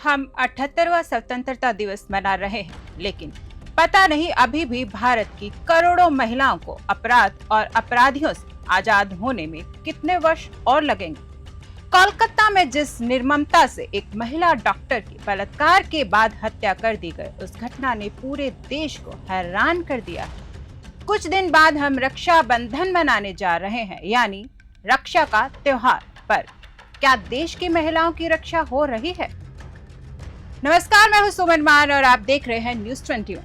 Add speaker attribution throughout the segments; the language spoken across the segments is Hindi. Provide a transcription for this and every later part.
Speaker 1: हम 78वां स्वतंत्रता दिवस मना रहे हैं, लेकिन पता नहीं अभी भी भारत की करोड़ों महिलाओं को अपराध और अपराधियों से आजाद होने में कितने वर्ष और लगेंगे। कोलकाता में जिस निर्ममता से एक महिला डॉक्टर की बलात्कार के बाद हत्या कर दी गई, उस घटना ने पूरे देश को हैरान कर दिया है। कुछ दिन बाद हम रक्षाबंधन मनाने जा रहे हैं, यानी रक्षा का त्योहार, पर क्या देश की महिलाओं की रक्षा हो रही है? नमस्कार, मैं हूं सुमन मान और आप देख रहे हैं न्यूज़ 21।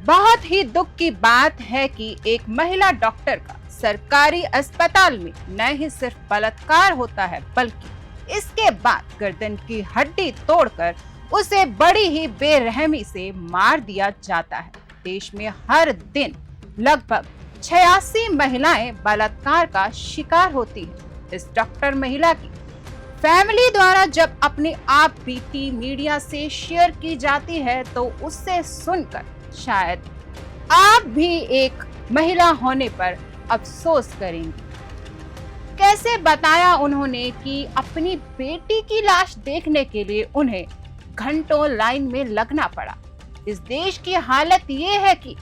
Speaker 1: बहुत ही दुख की बात है कि एक महिला डॉक्टर का सरकारी अस्पताल में न ही सिर्फ बलात्कार होता है, बल्कि इसके बाद गर्दन की हड्डी तोड़कर उसे बड़ी ही बेरहमी से मार दिया जाता है। देश में हर दिन लगभग 86 महिलाएं बलात्कार का शिकार होती हैं। इस डॉक्टर महिला की फैमिली द्वारा जब अपनी आप बीती मीडिया से शेयर की जाती है, तो उससे सुनकर शायद आप भी एक महिला होने पर अफसोस करेंगी। कैसे बताया उन्होंने कि अपनी बेटी की लाश देखने के लिए उन्हें घंटों लाइन में लगना पड़ा। इस देश की हालत ये है कि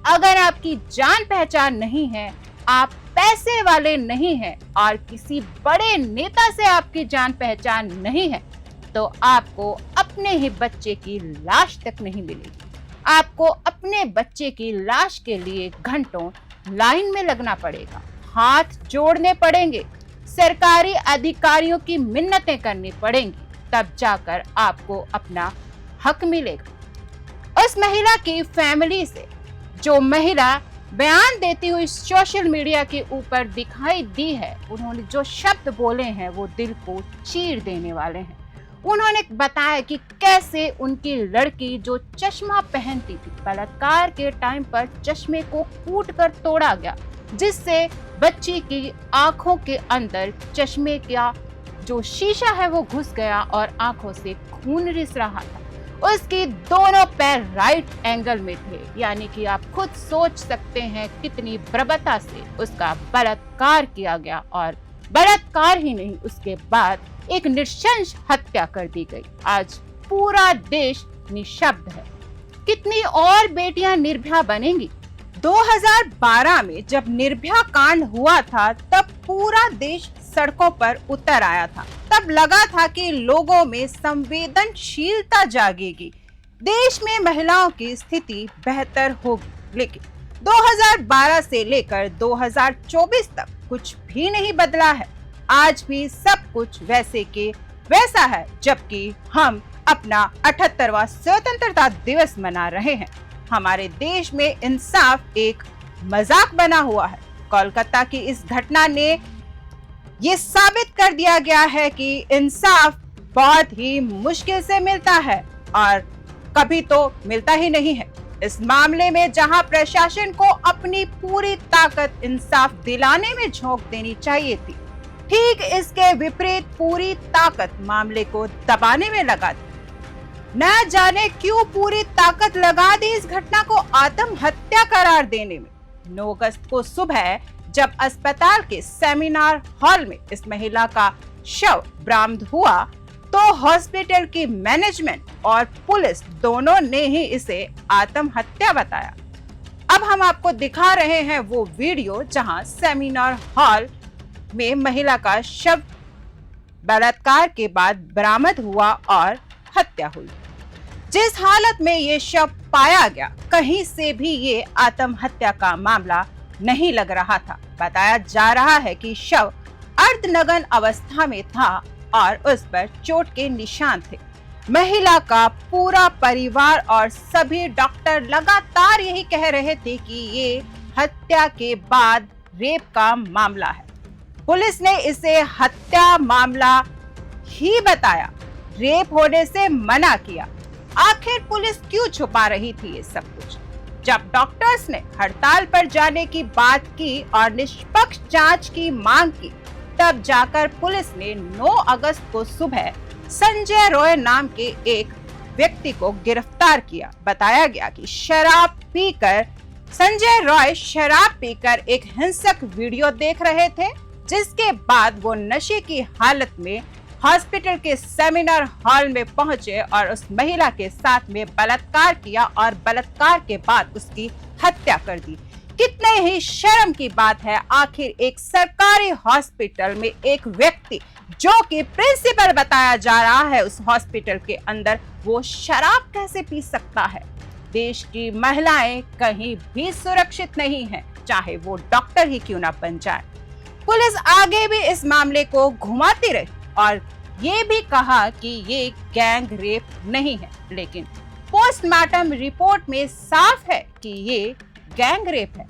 Speaker 1: अगर आपकी जान पहचान नहीं है, आप पैसे वाले नहीं हैं और किसी बड़े नेता से आपकी जान पहचान नहीं है, तो आपको अपने ही बच्चे की लाश तक नहीं मिलेगी। आपको अपने बच्चे की लाश के लिए घंटों लाइन में लगना पड़ेगा, हाथ जोड़ने पड़ेंगे, सरकारी अधिकारियों की मिन्नतें करनी पड़ेंगी, तब जाकर आपको अपना हक मिलेगा। उस महिला की फैमिली से जो महिला बयान देती हुई सोशल मीडिया के ऊपर दिखाई दी है, उन्होंने जो शब्द बोले हैं वो दिल को चीर देने वाले हैं। उन्होंने बताया कि कैसे उनकी लड़की जो चश्मा पहनती थी, बलात्कार के टाइम पर चश्मे को कूट कर तोड़ा गया, जिससे बच्ची की आंखों के अंदर चश्मे का जो शीशा है वो घुस गया और आंखों से खून रिस रहा था। उसकी दोनों पैर राइट एंगल में थे, यानी कि आप खुद सोच सकते हैं कितनी बर्बरता से उसका बलात्कार किया गया, और बलात्कार ही नहीं, उसके बाद एक नृशंस हत्या कर दी गई। आज पूरा देश निशब्द है। कितनी और बेटियां निर्भया बनेंगी? 2012 में जब निर्भया कांड हुआ था, तब पूरा देश सड़कों पर उतर आया था। तब लगा था कि लोगों में संवेदनशीलता जागेगी, देश में महिलाओं की स्थिति बेहतर होगी। लेकिन 2012 से लेकर 2024 तक कुछ भी नहीं बदला है। आज भी सब कुछ वैसे के वैसा है, जबकि हम अपना 78वां स्वतंत्रता दिवस मना रहे हैं। हमारे देश में इंसाफ एक मजाक बना हुआ है। कोलकाता की इस घटना ने ये साबित कर दिया गया है कि इंसाफ बहुत ही मुश्किल से मिलता है, और कभी तो मिलता ही नहीं है। इस मामले में जहां प्रशासन को अपनी पूरी ताकत इंसाफ दिलाने में झोंक देनी चाहिए थी, ठीक इसके विपरीत पूरी ताकत मामले को दबाने में लगा दी। न जाने क्यों पूरी ताकत लगा दी इस घटना को आत्महत्या करार देने में। 9 अगस्त को सुबह जब अस्पताल के सेमिनार हॉल में इस महिला का शव बरामद हुआ, तो हॉस्पिटल की मैनेजमेंट और पुलिस दोनों ने ही इसे आत्महत्या बताया। अब हम आपको दिखा रहे हैं वो वीडियो जहां सेमिनार हॉल में महिला का शव बलात्कार के बाद बरामद हुआ और हत्या हुई। जिस हालत में ये शव पाया गया, कहीं से भी ये आत्महत्या का मामला नहीं लग रहा था। बताया जा रहा है कि शव अर्धनग्न अवस्था में था और उस पर चोट के निशान थे। महिला का पूरा परिवार और सभी डॉक्टर लगातार यही कह रहे थे कि ये हत्या के बाद रेप का मामला है। पुलिस ने इसे हत्या मामला ही बताया, रेप होने से मना किया। आखिर पुलिस क्यों छुपा रही थी ये सब कुछ? जब डॉक्टर्स ने हड़ताल पर जाने की बात की और निष्पक्ष जांच की मांग की, तब जाकर पुलिस ने 9 अगस्त को सुबह संजय रॉय नाम के एक व्यक्ति को गिरफ्तार किया। बताया गया कि संजय रॉय शराब पीकर एक हिंसक वीडियो देख रहे थे, जिसके बाद वो नशे की हालत में हॉस्पिटल के सेमिनार हॉल में पहुंचे और उस महिला के साथ में बलात्कार किया और बलात्कार के बाद उसकी हत्या कर दी। कितने ही शर्म की बात है, आखिर एक सरकारी हॉस्पिटल में एक व्यक्ति जो कि प्रिंसिपल बताया जा रहा है उस हॉस्पिटल के अंदर, वो शराब कैसे पी सकता है। देश की महिलाएं कहीं भी सुरक्षित नहीं हैं, चाहे वो डॉक्टर ही क्यों ना बन जाए। पुलिस आगे भी इस मामले को घुमाती रही और ये भी कहा कि ये गैंग रेप नहीं है, लेकिन पोस्टमार्टम रिपोर्ट में साफ है कि ये गैंग रेप है।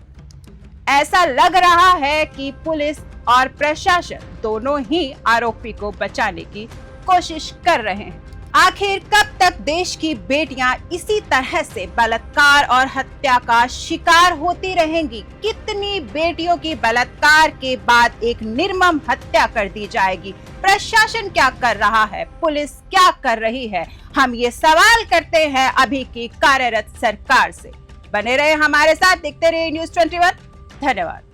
Speaker 1: ऐसा लग रहा है कि पुलिस और प्रशासन दोनों ही आरोपी को बचाने की कोशिश कर रहे हैं। आखिर कब तक देश की बेटियां इसी तरह से बलात्कार और हत्या का शिकार होती रहेंगी? कितनी बेटियों की बलात्कार के बाद एक निर्मम हत्या कर दी जाएगी? प्रशासन क्या कर रहा है? पुलिस क्या कर रही है? हम ये सवाल करते हैं अभी की कार्यरत सरकार से। बने रहे हमारे साथ, देखते रहिए न्यूज़ 21। धन्यवाद।